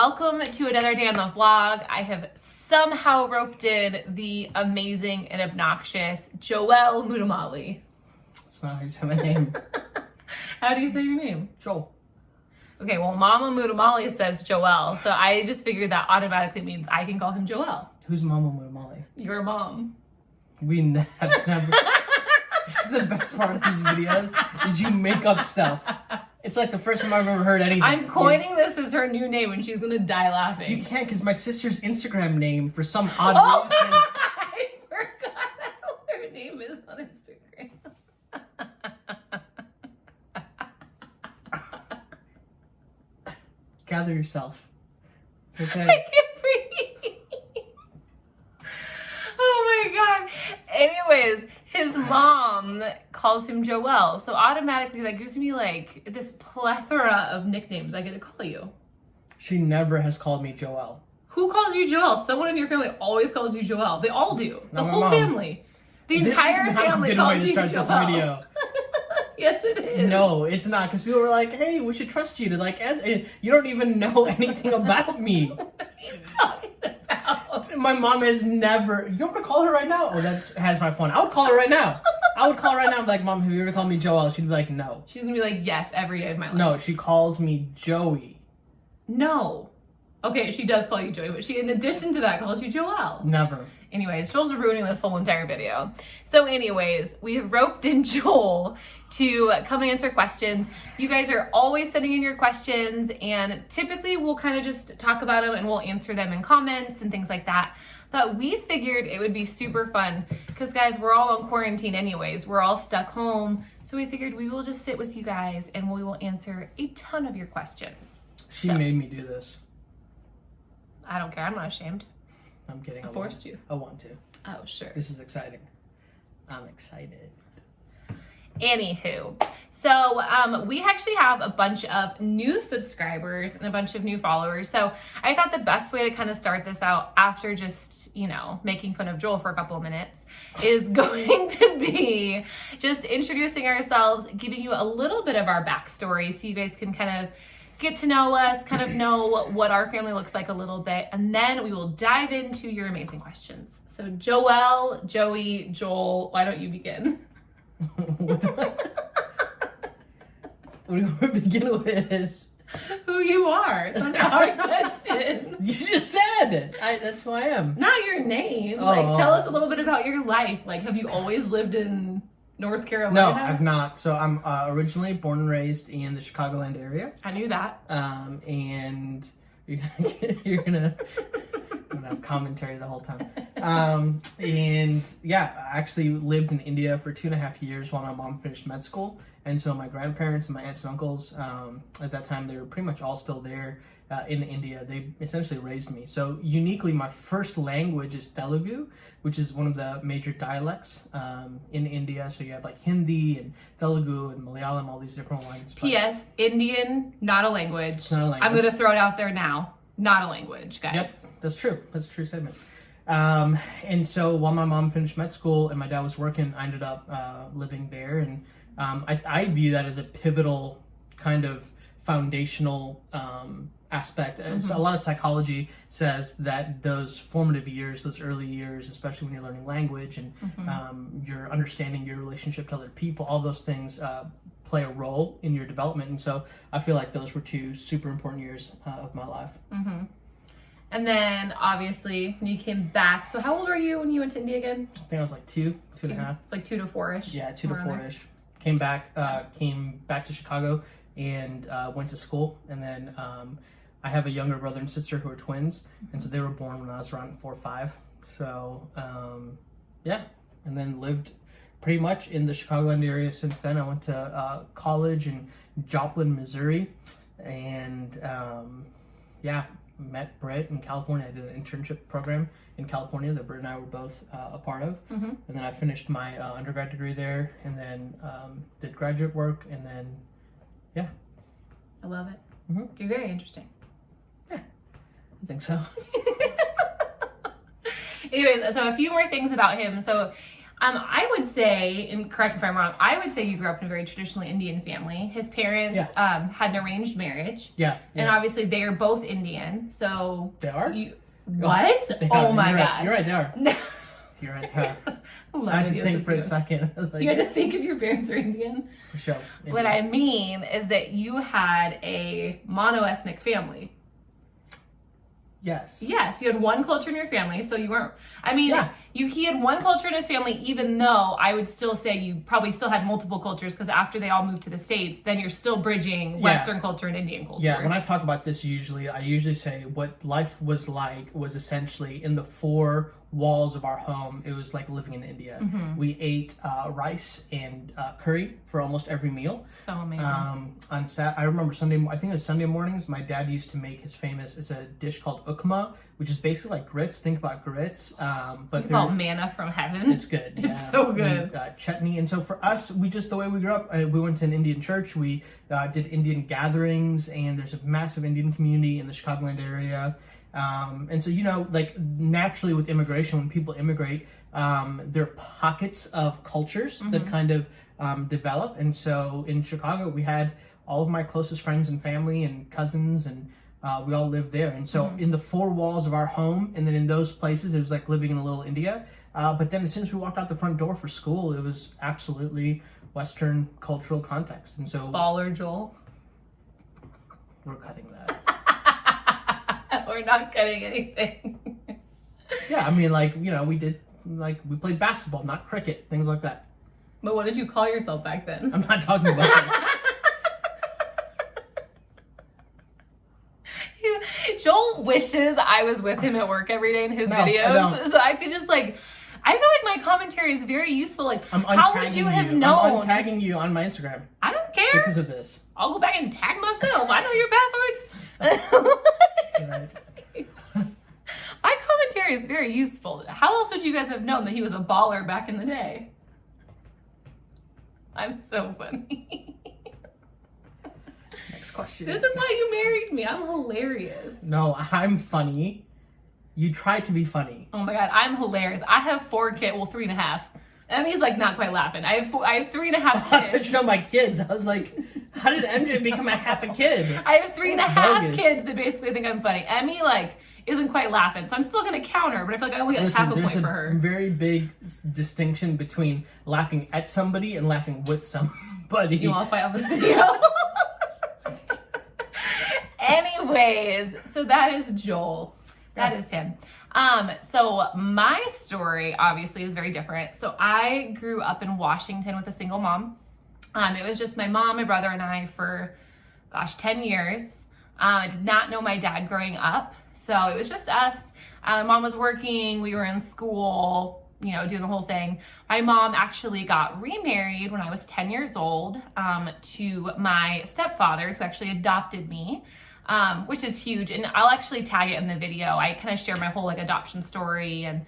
welcome to another day on the vlog. I have somehow roped in the amazing and obnoxious Joel Mutamali. That's not how you say my name. How do you say your name? Joel. Okay, well, Mama Mutamali says Joel, so I just figured that automatically means I can call him Joel. Who's Mama Mutamali? Your mom. We have never... This is the best part of these videos, is you make up stuff. It's like the first time I've ever heard anything. I'm coining this as her new name and she's gonna die laughing. You can't, because my sister's Instagram name, for some odd reason... I forgot that's what her name is on Instagram. Gather yourself. It's okay. I can't breathe. Oh my god. Anyways, his mom calls him Joel, so automatically that gives me like this plethora of nicknames I get to call you. She never has called me Joel. Who calls you Joel? Someone in your family always calls you Joel. They all do. The Not my whole mom. This entire is not family a good calls way to you start Joel. this video. Yes, it is. No, it's not, because people were like, hey, we should trust you to like, you don't even know anything about me. What are you talking about? My mom has never, you want me to call her right now? Oh, that has my phone. I would call her right now. I would call her right now and be like, Mom, have you ever called me Joel? She'd be like, no. She's gonna be like, yes, every day of my life. No, she calls me Joey. No. Okay, she does call you Joey, but she, in addition to that, calls you Joel. Never. Anyways, Joel's ruining this whole entire video. So anyways, we have roped in Joel to come and answer questions. You guys are always sending in your questions, and typically we'll kind of just talk about them and we'll answer them in comments and things like that. But we figured it would be super fun because, guys, we're all on quarantine anyways. We're all stuck home. So we figured we will just sit with you guys and we will answer a ton of your questions. She made me do this. I don't care. I'm not ashamed. I'm kidding. I forced you. I want to. Oh, sure. This is exciting. I'm excited. Anywho, so we actually have a bunch of new subscribers and a bunch of new followers. So I thought the best way to kind of start this out after just, you know, making fun of Joel for a couple of minutes is going to be just introducing ourselves, giving you a little bit of our backstory so you guys can kind of get to know us, kind of know what our family looks like a little bit, and then we will dive into your amazing questions. So Joel, Joey, Joel, why don't you begin? What do you want to begin with? Who you are. It's not a hard question. You just said. That's who I am. Not your name. Oh. Like, tell us a little bit about your life. Like, have you always lived in North Carolina? No, I've not. So I'm originally born and raised in the Chicagoland area. I knew that. And you're gonna have commentary the whole time. And yeah, I actually lived in India for 2.5 years while my mom finished med school. And so my grandparents and my aunts and uncles, at that time, they were pretty much all still there in India. They essentially raised me. So uniquely, my first language is Telugu, which is one of the major dialects in India. So you have like Hindi and Telugu and Malayalam, all these different ones. P.S. Indian, not a language. Not a language. I'm going to throw it out there now. Not a language, guys. Yep, that's true. That's a true statement. And so while my mom finished med school and my dad was working, I ended up living there. And I view that as a pivotal kind of foundational aspect. So a lot of psychology says that those formative years, those early years, especially when you're learning language and you're understanding your relationship to other people, all those things play a role in your development. And so I feel like those were 2 super important years of my life. And then, obviously, when you came back, so how old were you when you went to India again? I think I was like 2.5. It's like 2 to 4-ish. Yeah, 2 to 4-ish. Came back to Chicago and went to school. And then I have a younger brother and sister who are twins. And so they were born when I was around 4 or 5. So, yeah. And then lived pretty much in the Chicagoland area since then. I went to college in Joplin, Missouri. And, yeah, met Britt in California. I did an internship program in California that Britt and I were both a part of. And then I finished my undergrad degree there and then did graduate work and then, yeah. I love it. You're very interesting. Yeah, I think so. Anyways, so a few more things about him. So I would say, and correct me if I'm wrong, I would say you grew up in a very traditionally Indian family. His parents had an arranged marriage. Yeah. And obviously they are both Indian. So they are? What? Oh my God. You're right, they are. You're right, they are. I had to think for a second. I was like, you had to think if your parents are Indian? For sure. Indian. What I mean is that you had a monoethnic family. Yes. Yes, you had one culture in your family, so you weren't. I mean, he had one culture in his family, even though I would still say you probably still had multiple cultures, because after they all moved to the States, then you're still bridging Western culture and Indian culture. Yeah, when I talk about this, I usually say what life was like was essentially in the four walls of our home. It was like living in India. Mm-hmm. We ate rice and curry for almost every meal. So amazing. I remember I think it was Sunday mornings, my dad used to make it's a dish called ukma, which is basically like grits. Think about grits. But they're manna from heaven. It's good. It's so good. And, chutney. And so for us, the way we grew up, we went to an Indian church. We did Indian gatherings, and there's a massive Indian community in the Chicagoland area. And so, like naturally with immigration, when people immigrate, there are pockets of cultures that kind of develop. And so in Chicago, we had all of my closest friends and family and cousins, and we all lived there. And so in the four walls of our home, and then in those places, it was like living in a little India. But then as soon as we walked out the front door for school, it was absolutely Western cultural context. And so Baller Joel. We're cutting that. We're not cutting anything. Yeah, I mean, we played basketball, not cricket, things like that. But what did you call yourself back then? I'm not talking about this. Joel wishes I was with him at work every day in his videos, so I could just I feel like my commentary is very usul. Like, how would you have known? I'm untagging you on my Instagram. I don't care. Because of this. I'll go back and tag myself. I know your passwords. That's right. My commentary is very useful. How else would you guys have known that he was a baller back in the day? I'm so funny. Next question. This is why you married me. I'm hilarious. No, I'm funny. You try to be funny. Oh my God, I'm hilarious. I have 4 kids. Well, 3.5. Emmy's not quite laughing. I have 3.5 kids. I thought you know my kids. I was like, how did MJ become a half a kid? I have 3.5 kids that basically think I'm funny. Emmy isn't quite laughing, so I'm still gonna counter. But I feel like I only got half a point for her. There's a very big distinction between laughing at somebody and laughing with somebody. You want to fight on this video? Anyways, so that is Joel. That is him. So my story obviously is very different. So I grew up in Washington with a single mom. It was just my mom, my brother, and I for, 10 years. I did not know my dad growing up. So it was just us. My mom was working. We were in school, doing the whole thing. My mom actually got remarried when I was 10 years old to my stepfather, who actually adopted me. Which is huge, and I'll actually tag it in the video. I kind of share my whole adoption story, and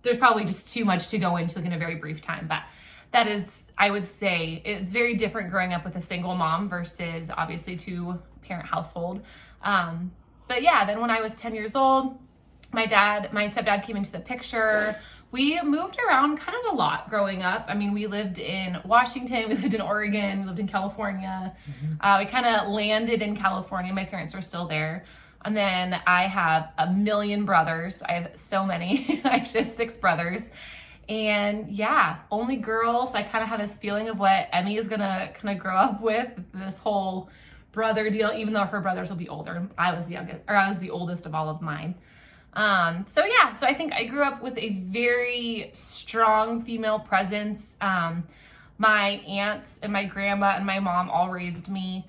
there's probably just too much to go into in a very brief time, but that is, I would say, it's very different growing up with a single mom versus obviously 2-parent household. But yeah, then when I was 10 years old, my stepdad came into the picture. We moved around kind of a lot growing up. I mean, we lived in Washington, we lived in Oregon, we lived in California. We kind of landed in California. My parents were still there. And then I have a million brothers. I have so many. I actually have 6 brothers. And yeah, only girl. So I kind of have this feeling of what Emmy is going to kind of grow up with, this whole brother deal, even though her brothers will be older. I was the oldest of all of mine. So I think I grew up with a very strong female presence. My aunts and my grandma and my mom all raised me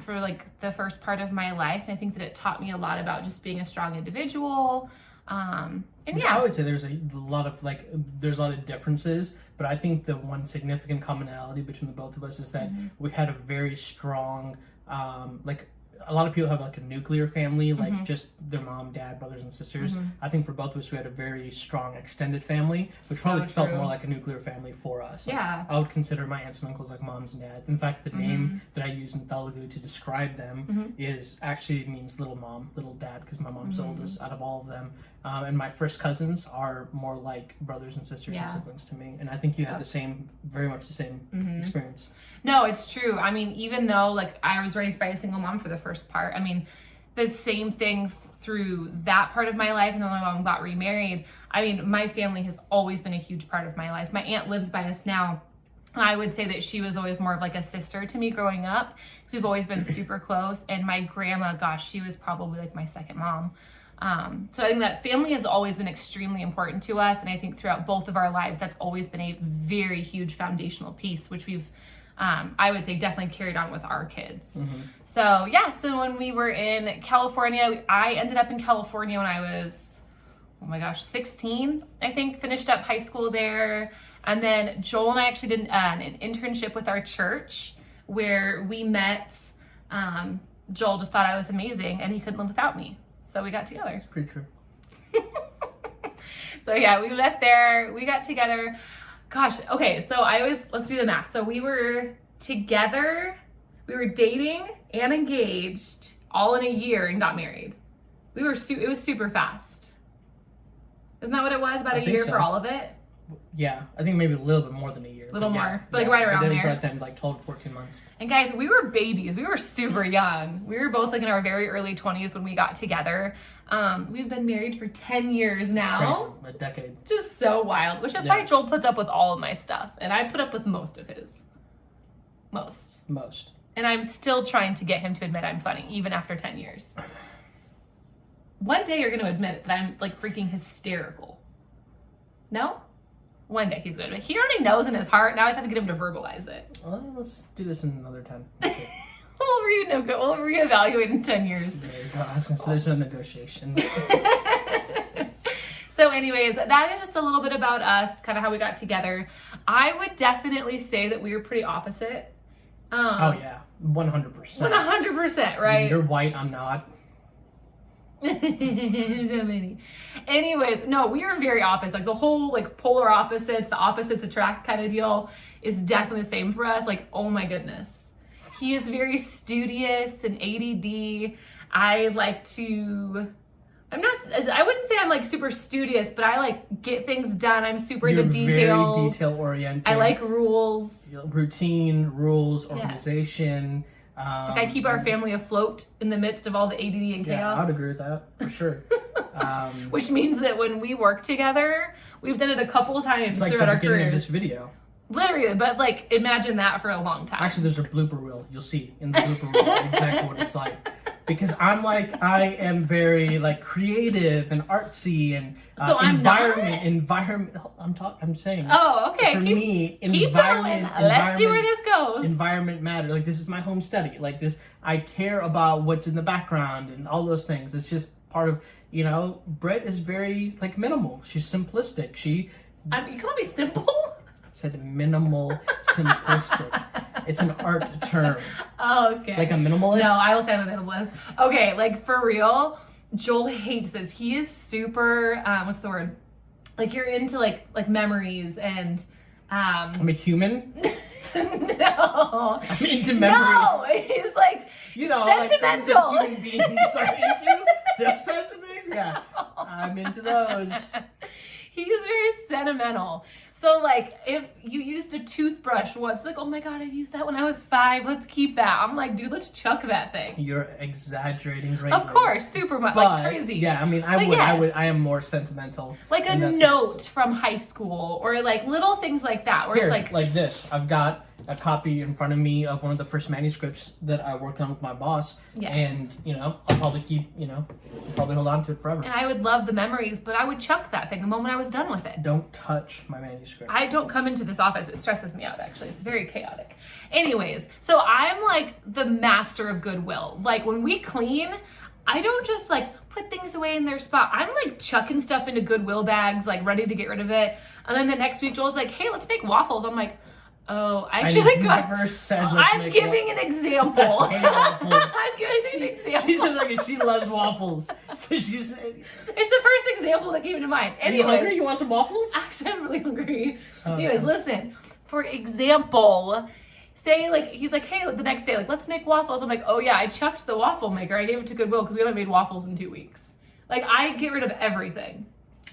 for the first part of my life. And I think that it taught me a lot about just being a strong individual. I would say there's a lot of differences, but I think the one significant commonality between the both of us is that we had a very strong, a lot of people have like a nuclear family, like just their mom, dad, brothers and sisters. I think for both of us, we had a very strong extended family, which probably felt more like a nuclear family for us. Like, I would consider my aunts and uncles like moms and dads. In fact, the name that I use in Telugu to describe them is actually means little mom, little dad, because my mom's the oldest out of all of them. And my first cousins are more like brothers and sisters and siblings to me. And I think you had the same, very much the same experience. No, it's true. I mean, even though like I was raised by a single mom for the first part, I mean, the same thing through that part of my life. And then my mom got remarried. I mean, my family has always been a huge part of my life. My aunt lives by us now. I would say that she was always more of like a sister to me growing up. So we've always been super close. And my grandma, gosh, she was probably like my second mom. So I think that family has always been extremely important to us. And I think throughout both of our lives, that's always been a very huge foundational piece, which we've, I would say definitely carried on with our kids. So so when we were in California, I ended up in California when I was, 16, I think, finished up high school there. And then Joel and I actually did an internship with our church where we met. Joel just thought I was amazing and he couldn't live without me. So we got together. It's pretty true. So yeah, we met there. We got together. Gosh, okay. So let's do the math. So we were together, we were dating and engaged all in a year and got married. It was super fast. Isn't that what it was? About a year for all of it? Yeah, I think maybe a little bit more than a year. A little more, but like right around there. It was right then, like 12 to 14 months. And guys, we were babies. We were super young. We were both like in our very early 20s when we got together. We've been married for 10 years now. Crazy. A decade. Just so wild. Which is why Joel puts up with all of my stuff. And I put up with most of his. Most. And I'm still trying to get him to admit I'm funny, even after 10 years. One day you're going to admit that I'm like freaking hysterical. No? One day he's good. But he already knows in his heart. Now I just have to get him to verbalize it. Well, let's do this in another time. We'll reevaluate in 10 years. There you go. I was going to say there's no negotiation. So anyways, that is just a little bit about us, kind of how we got together. I would definitely say that we were pretty opposite. Oh, yeah. 100%. 100%, right? You're white, I'm not. So many. Anyways, no, we were very opposite. Like the whole like polar opposites, the opposites attract kind of deal is definitely the same for us. Like, oh my goodness. He is very studious and ADD. I wouldn't say I'm like super studious, but I like get things done. I'm super into details. Very detail oriented. I like rules. Routine, rules, organization. Yes. Like I keep our family afloat in the midst of all the ADD and chaos. Yeah, I would agree with that, for sure. Which means that when we work together, we've done it a couple of times throughout our careers. It's like the beginning of this video. Literally, but like imagine that for a long time. Actually, there's a blooper reel. You'll see in the blooper reel exactly what it's like. Because I am very like creative and artsy and so I'm saying. Oh, okay. For me, keep going. Let's see where this goes. Environment matters. Like this is my home study. Like this, I care about what's in the background and all those things. It's just part of, Brett is very like minimal. She's simplistic. You call me simple? I said minimal, simplistic. It's an art term. Oh, okay. Like a minimalist? No, I will say I'm a minimalist. Okay, like for real, Joel hates this. He is super, what's the word? Like you're into like memories and... I'm a human? No. I'm into memories. No, he's like sentimental. Like things that human beings are into. Those types of things? Yeah. I'm into those. He's very sentimental. So, like, if you used a toothbrush once, like, oh my God, I used that when I was 5. Let's keep that. I'm like, dude, let's chuck that thing. You're exaggerating greatly. Of course, super much, like crazy. Yeah, I mean, I am more sentimental. Like a note from high school or like little things like that where it's like this. I've got a copy in front of me of one of the first manuscripts that I worked on with my boss. Yes. And, I'll probably keep, probably hold on to it forever. And I would love the memories, but I would chuck that thing the moment I was done with it. Don't touch my manuscript. I don't come into this office. It stresses me out, actually. It's very chaotic. Anyways, so I'm like the master of goodwill. Like when we clean, I don't just like put things away in their spot. I'm like chucking stuff into Goodwill bags, like ready to get rid of it. And then the next week, Joel's like, hey, let's make waffles. I'm like, Oh, I I actually never said let's I'm make giving an example. I hate waffles. I'm giving an example. She said like she loves waffles. So she's. It's the first example that came to mind. Are you Anyways, hungry? You want some waffles? actually, I'm really hungry. Oh, Anyways, no. listen. For example, say like he's like, hey, the next day, like let's make waffles. I'm like, oh yeah, I chucked the waffle maker. I gave it to Goodwill because we haven't made waffles in 2 weeks. Like I get rid of everything.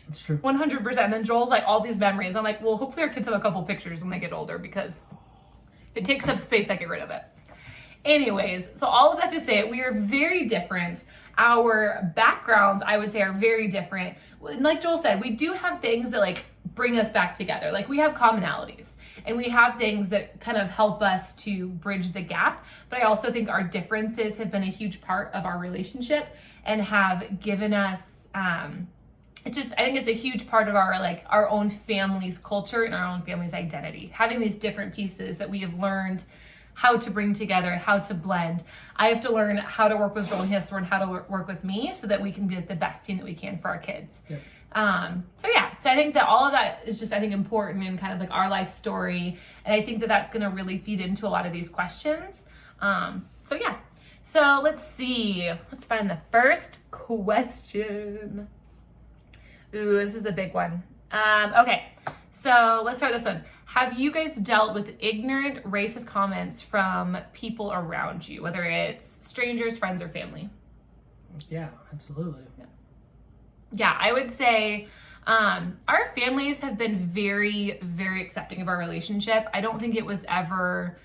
It's true. 100%. And then Joel's like all these memories. I'm like, well, hopefully our kids have a couple pictures when they get older because if it takes up space, I get rid of it. Anyways, so all of that to say, we are very different. Our backgrounds, I would say, are very different. And like Joel said, we do have things that like bring us back together. Like we have commonalities and we have things that kind of help us to bridge the gap. But I also think our differences have been a huge part of our relationship and have given us, it's just, I think it's a huge part of our like our own family's culture and our own family's identity. Having these different pieces that we have learned how to bring together, how to blend. I have to learn how to work with Joel and he has to learn how to work with me so that we can be like the best team that we can for our kids. Yep. So I think that all of that is just, I think, important in kind of like our life story. And I think that that's going to really feed into a lot of these questions. So let's see. Let's find the first question. Ooh, this is a big one. Okay, so let's start this one. Have you guys dealt with ignorant racist comments from people around you, whether it's strangers, friends, or family? Yeah, absolutely. Yeah, I would say our families have been very, very accepting of our relationship. I don't think it was ever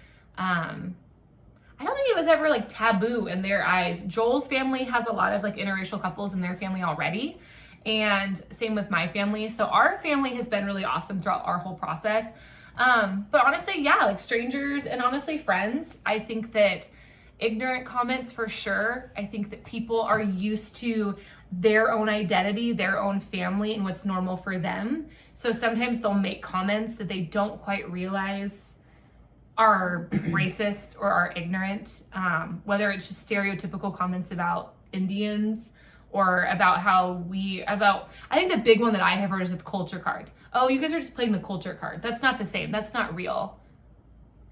like taboo in their eyes. Joel's family has a lot of like interracial couples in their family already. And same with my family. So our family has been really awesome throughout our whole process. But honestly, yeah, like strangers and honestly friends, I think that ignorant comments for sure. I think that people are used to their own identity, their own family, and what's normal for them. So sometimes they'll make comments that they don't quite realize are racist or are ignorant, whether it's just stereotypical comments about Indians or about I think the big one that I have heard is the culture card. Oh, you guys are just playing the culture card. That's not the same. That's not real.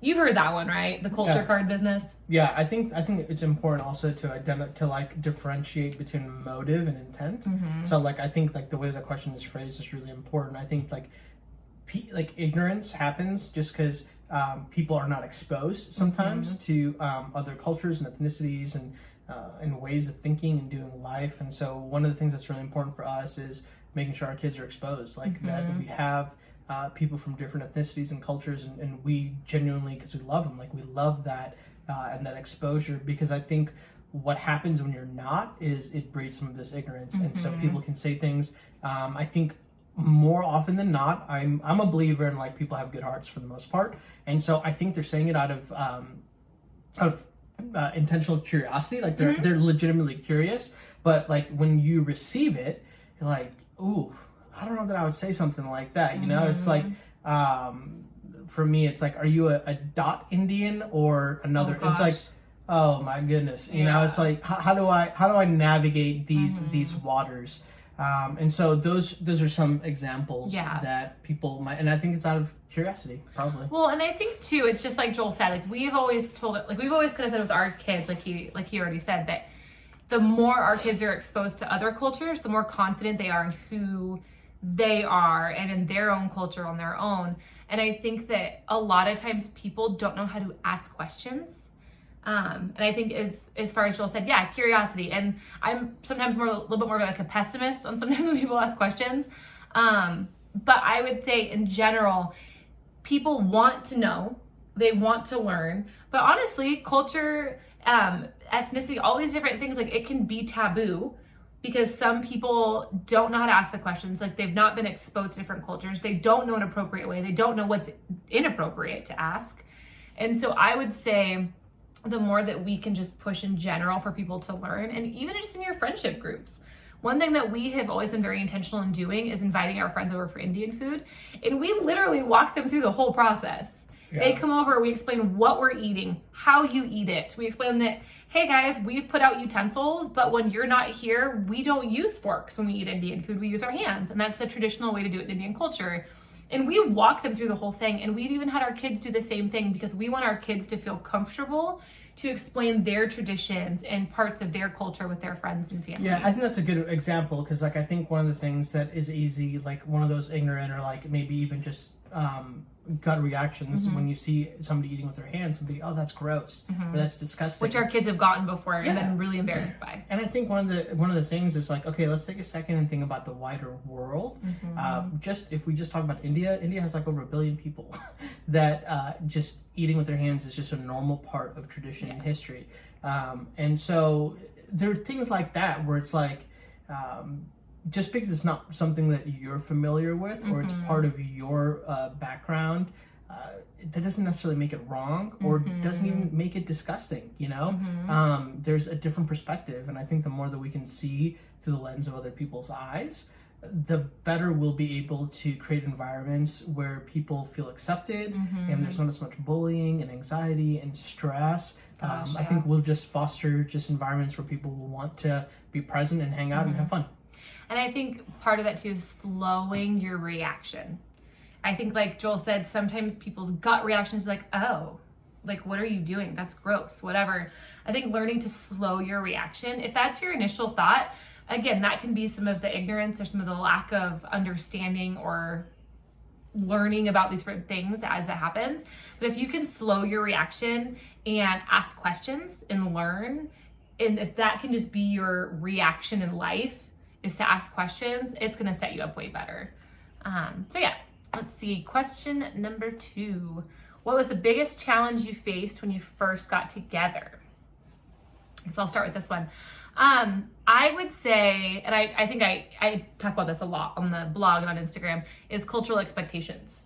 You've heard that one, right? The culture card business. Yeah, I think it's important also to like differentiate between motive and intent. Mm-hmm. So like I think like the way the question is phrased is really important. I think like ignorance happens just because people are not exposed sometimes to other cultures and ethnicities and ways of thinking and doing life. And so one of the things that's really important for us is making sure our kids are exposed, like that we have people from different ethnicities and cultures, and we genuinely, because we love them, like we love that and that exposure, because I think what happens when you're not is it breeds some of this ignorance. And so people can say things, I think more often than not, I'm a believer in like people have good hearts for the most part, and so I think they're saying it out of intentional curiosity, like they're legitimately curious. But like when you receive it, you're like, ooh, I don't know that I would say something like that. You know, it's like for me, it's like, are you a dot Indian or another? It's like, oh my goodness, you know, it's like how do I navigate these waters? And so those are some examples that people might, and I think it's out of curiosity, probably. Well, and I think too, it's just like Joel said, like we've always kind of said with our kids, like he already said, that the more our kids are exposed to other cultures, the more confident they are in who they are and in their own culture on their own. And I think that a lot of times people don't know how to ask questions. And I think as far as Joel said, curiosity. And I'm sometimes a little bit more of like a pessimist on sometimes when people ask questions. But I would say in general, people want to know, they want to learn, but honestly, culture, ethnicity, all these different things, like it can be taboo because some people don't know how to ask the questions. Like they've not been exposed to different cultures. They don't know an appropriate way. They don't know what's inappropriate to ask. And so I would say the more that we can just push in general for people to learn, and even just in your friendship groups. One thing that we have always been very intentional in doing is inviting our friends over for Indian food. And we literally walk them through the whole process. Yeah. They come over, we explain what we're eating, how you eat it. We explain that, hey guys, we've put out utensils, but when you're not here, we don't use forks when we eat Indian food, we use our hands. And that's the traditional way to do it in Indian culture. And we walk them through the whole thing. And we've even had our kids do the same thing because we want our kids to feel comfortable to explain their traditions and parts of their culture with their friends and family. Yeah, I think that's a good example because, like, I think one of the things that is easy, like one of those ignorant or like maybe even just gut reactions when you see somebody eating with their hands would be, oh, that's gross or that's disgusting. Which our kids have gotten before and been really embarrassed by. And I think one of the things is like, okay, let's take a second and think about the wider world. If we just talk about India has like over 1 billion people that just eating with their hands is just a normal part of tradition and history. And so there are things like that where it's like, just because it's not something that you're familiar with or it's part of your background, that doesn't necessarily make it wrong or doesn't even make it disgusting, you know? There's a different perspective, and I think the more that we can see through the lens of other people's eyes, the better we'll be able to create environments where people feel accepted and there's not as much bullying and anxiety and stress. I think we'll just foster just environments where people will want to be present and hang out and have fun. And I think part of that too is slowing your reaction. I think like Joel said, sometimes people's gut reactions be like, oh, like, what are you doing? That's gross, whatever. I think learning to slow your reaction, if that's your initial thought, again, that can be some of the ignorance or some of the lack of understanding or learning about these different things as it happens. But if you can slow your reaction and ask questions and learn, and if that can just be your reaction in life, is to ask questions, it's going to set you up way better. So yeah, let's see. Question number 2. What was the biggest challenge you faced when you first got together? So I'll start with this one. I would say, and I think I talk about this a lot on the blog and on Instagram, is cultural expectations.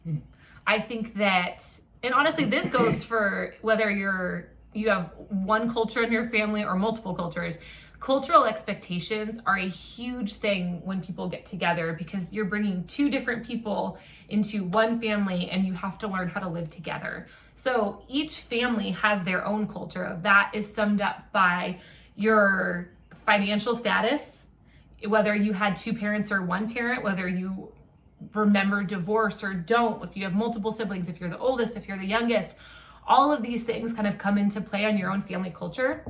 I think that, and honestly, this goes for whether you have one culture in your family or multiple cultures. Cultural expectations are a huge thing when people get together because you're bringing 2 different people into one family and you have to learn how to live together. So each family has their own culture. That is summed up by your financial status, whether you had 2 parents or 1 parent, whether you remember divorce or don't, if you have multiple siblings, if you're the oldest, if you're the youngest. All of these things kind of come into play on your own family culture.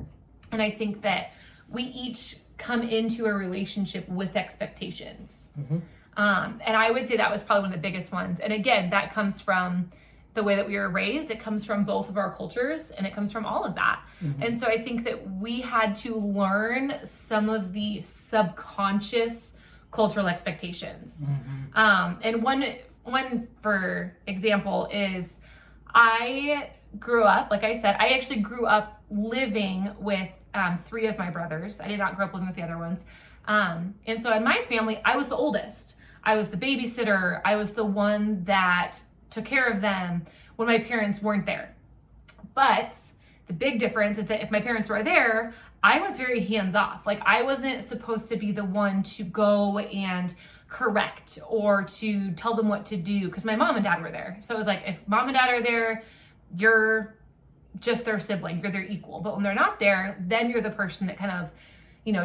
And I think that we each come into a relationship with expectations. And I would say that was probably one of the biggest ones. And again, that comes from the way that we were raised. It comes from both of our cultures and it comes from all of that. And so I think that we had to learn some of the subconscious cultural expectations. And one, for example, is I grew up, like I said, I actually grew up living with 3 of my brothers. I did not grow up living with the other ones. And so in my family, I was the oldest. I was the babysitter. I was the one that took care of them when my parents weren't there. But the big difference is that if my parents were there, I was very hands off. Like I wasn't supposed to be the one to go and correct or to tell them what to do because my mom and dad were there. So it was like, if mom and dad are there, you're just their sibling, you're their equal. But when they're not there, then you're the person that kind of,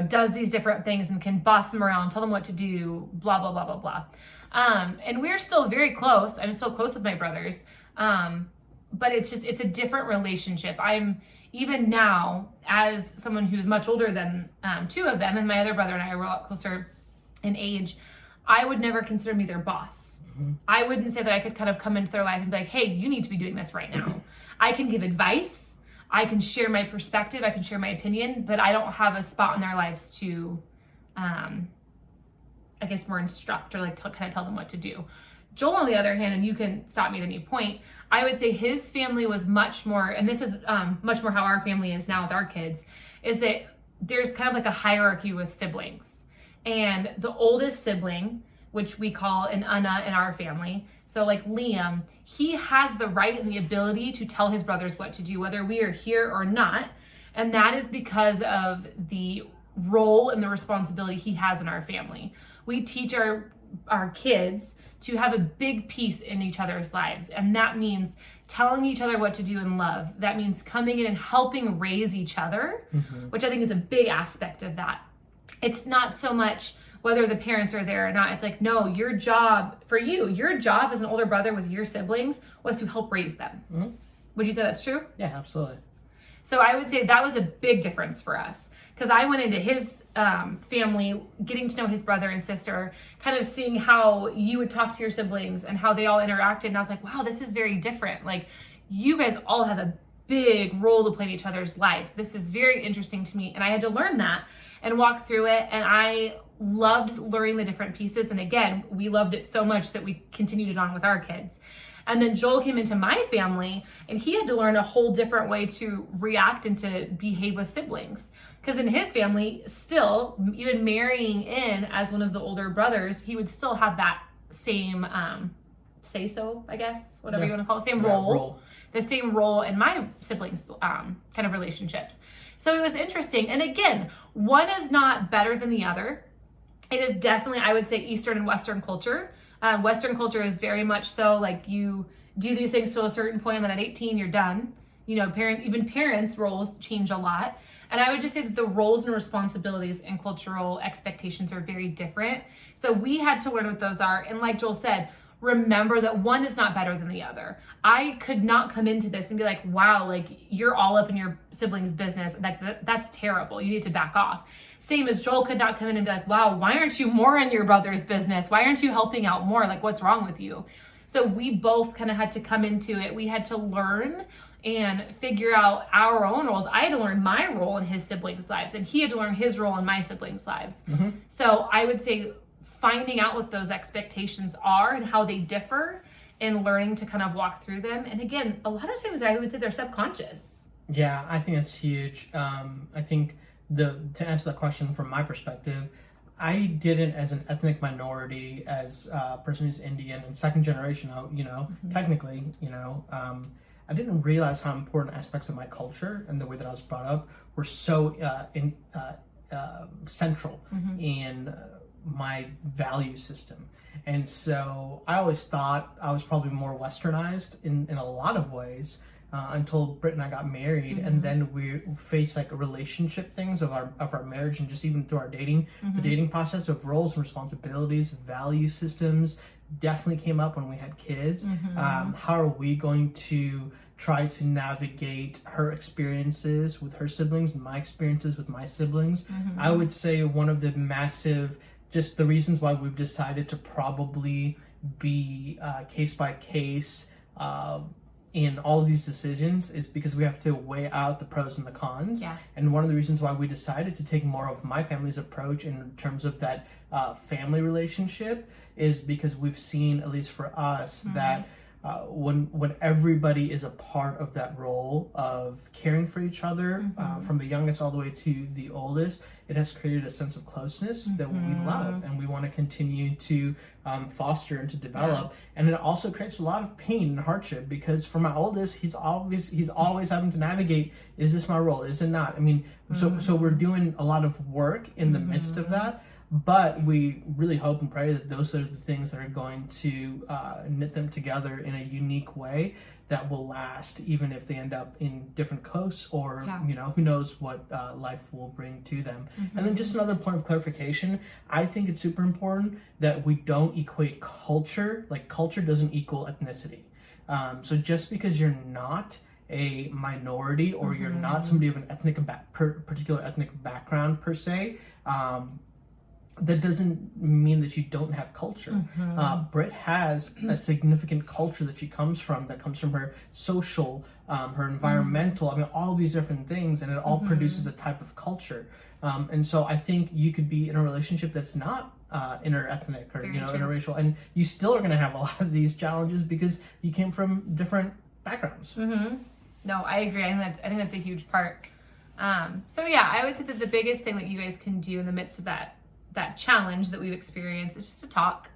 does these different things and can boss them around, tell them what to do, blah, blah, blah, blah, blah. And we're still very close. I'm still close with my brothers. But it's a different relationship. I'm even now, as someone who's much older than 2 of them, and my other brother and I are a lot closer in age, I would never consider me their boss. I wouldn't say that I could kind of come into their life and be like, hey, you need to be doing this right now. I can give advice. I can share my perspective. I can share my opinion, but I don't have a spot in their lives to, I guess, more instruct or like kind of tell them what to do. Joel, on the other hand, and you can stop me at any point, I would say his family was much more, and this is much more how our family is now with our kids, is that there's kind of like a hierarchy with siblings. And the oldest sibling, which we call an Anna in our family, so like Liam, he has the right and the ability to tell his brothers what to do, whether we are here or not. And that is because of the role and the responsibility he has in our family. We teach our kids to have a big piece in each other's lives. And that means telling each other what to do in love. That means coming in and helping raise each other, which I think is a big aspect of that. It's not so much, whether the parents are there or not. It's like, no, your job as an older brother with your siblings was to help raise them. Mm-hmm. Would you say that's true? Yeah, absolutely. So I would say that was a big difference for us, because I went into his family, getting to know his brother and sister, kind of seeing how you would talk to your siblings and how they all interacted. And I was like, wow, this is very different. Like, you guys all have a big role to play in each other's life. This is very interesting to me. And I had to learn that and walk through it. And I loved learning the different pieces. And again, we loved it so much that we continued it on with our kids. And then Joel came into my family, and he had to learn a whole different way to react and to behave with siblings. Because in his family, still, even marrying in as one of the older brothers, he would still have that same say-so, I guess, whatever you want to call it, same role. The same role in my siblings' kind of relationships. So it was interesting. And again, one is not better than the other. It is definitely, I would say, Eastern and Western culture. Western culture is very much so like you do these things to a certain point, and then at 18 you're done. You know, even parents' roles change a lot. And I would just say that the roles and responsibilities and cultural expectations are very different. So we had to learn what those are. And like Joel said, remember that one is not better than the other. I could not come into this and be like, wow, like you're all up in your sibling's business. That's terrible. You need to back off. Same as Joel could not come in and be like, wow, why aren't you more in your brother's business? Why aren't you helping out more? Like, what's wrong with you? So we both kind of had to come into it. We had to learn and figure out our own roles. I had to learn my role in his siblings' lives, and he had to learn his role in my siblings' lives. Mm-hmm. So I would say finding out what those expectations are and how they differ, and learning to kind of walk through them. And again, a lot of times I would say they're subconscious. Yeah, I think that's huge. I think to answer that question from my perspective, I didn't, as an ethnic minority, as a person who's Indian and second generation, mm-hmm. technically, I didn't realize how important aspects of my culture and the way that I was brought up were so central mm-hmm. in my value system. And so I always thought I was probably more westernized in a lot of ways until Britt and I got married, mm-hmm. and then we faced like relationship things of our marriage, and just even through our dating, mm-hmm. the dating process of roles and responsibilities, value systems definitely came up when we had kids. Mm-hmm. How are we going to try to navigate her experiences with her siblings and my experiences with my siblings? Mm-hmm. I would say one of the massive, just the reasons why we've decided to probably be case by case in all of these decisions is because we have to weigh out the pros and the cons. Yeah. And one of the reasons why we decided to take more of my family's approach in terms of that family relationship is because we've seen, at least for us, mm-hmm. that when everybody is a part of that role of caring for each other, mm-hmm. From the youngest all the way to the oldest, it has created a sense of closeness mm-hmm. that we love and we want to continue to foster and to develop. Yeah. And it also creates a lot of pain and hardship, because for my oldest, he's always having to navigate, is this my role, is it not? I mean, mm-hmm. so we're doing a lot of work in the mm-hmm. midst of that. But we really hope and pray that those are the things that are going to knit them together in a unique way that will last, even if they end up in different coasts or, who knows what life will bring to them. Mm-hmm. And then just another point of clarification, I think it's super important that we don't equate culture. Like, culture doesn't equal ethnicity. So just because you're not a minority or mm-hmm. you're not somebody of an particular ethnic background per se, that doesn't mean that you don't have culture. Mm-hmm. Britt has a significant culture that she comes from, that comes from her social, her environmental, mm-hmm. I mean, all these different things, and it all mm-hmm. produces a type of culture. And so I think you could be in a relationship that's not interethnic or, interracial, and you still are going to have a lot of these challenges because you came from different backgrounds. Mm-hmm. No, I agree. I think that's a huge part. So yeah, I would say that the biggest thing that you guys can do in the midst of that challenge that we've experienced is just to talk,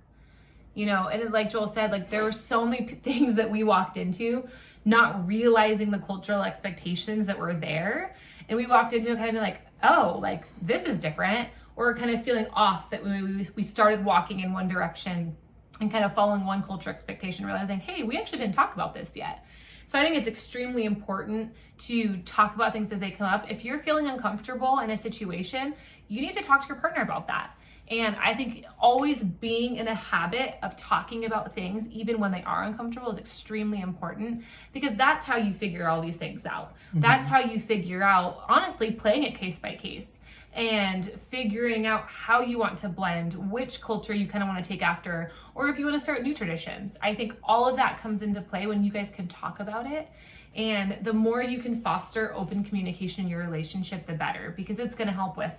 and like Joel said, like there were so many things that we walked into not realizing the cultural expectations that were there, and we walked into it kind of like, oh, like this is different, or kind of feeling off that we started walking in one direction and kind of following one culture expectation, realizing, hey, we actually didn't talk about this yet. So I think it's extremely important to talk about things as they come up. If you're feeling uncomfortable in a situation, you need to talk to your partner about that. And I think always being in a habit of talking about things, even when they are uncomfortable, is extremely important, because that's how you figure all these things out. That's how you figure out, honestly, playing it case by case and figuring out how you want to blend, which culture you kind of want to take after, or if you want to start new traditions. I think all of that comes into play when you guys can talk about it. And the more you can foster open communication in your relationship, the better, because it's going to help with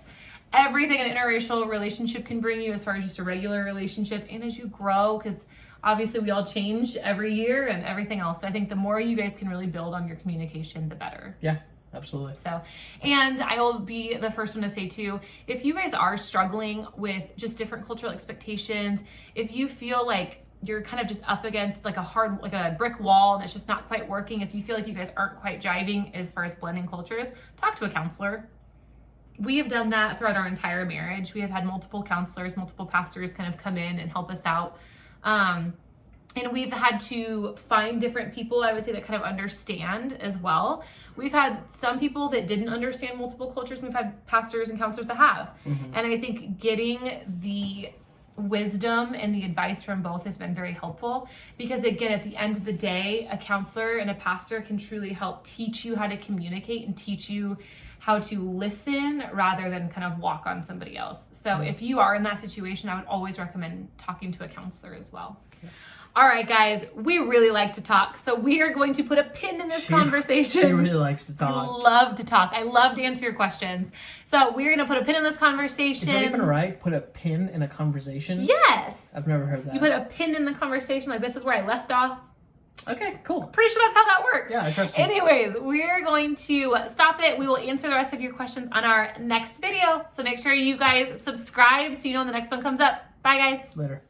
everything an interracial relationship can bring you as far as just a regular relationship, and as you grow, because obviously we all change every year and everything else. So I think the more you guys can really build on your communication, the better. Yeah, absolutely. So, and I will be the first one to say too, if you guys are struggling with just different cultural expectations, if you feel like you're kind of just up against like a brick wall and it's just not quite working, if you feel like you guys aren't quite jiving as far as blending cultures, talk to a counselor. We have done that throughout our entire marriage. We have had multiple counselors, multiple pastors kind of come in and help us out. And we've had to find different people, I would say, that kind of understand as well. We've had some people that didn't understand multiple cultures. We've had pastors and counselors that have. And I think getting the wisdom and the advice from both has been very helpful, because again, at the end of the day, a counselor and a pastor can truly help teach you how to communicate and teach you how to listen rather than kind of walk on somebody else. So if you are in that situation, I would always recommend talking to a counselor as well. All right, guys, we really like to talk, so we are going to put a pin in this conversation. She really likes to talk. I love to talk. I love to answer your questions. So we're going to put a pin in this conversation. Is that even right? Put a pin in a conversation? Yes. I've never heard that. You put a pin in the conversation, like this is where I left off. Okay, cool. Pretty sure that's how that works. Yeah, I trust you. Anyways, we're going to stop it. We will answer the rest of your questions on our next video. So make sure you guys subscribe so you know when the next one comes up. Bye, guys. Later.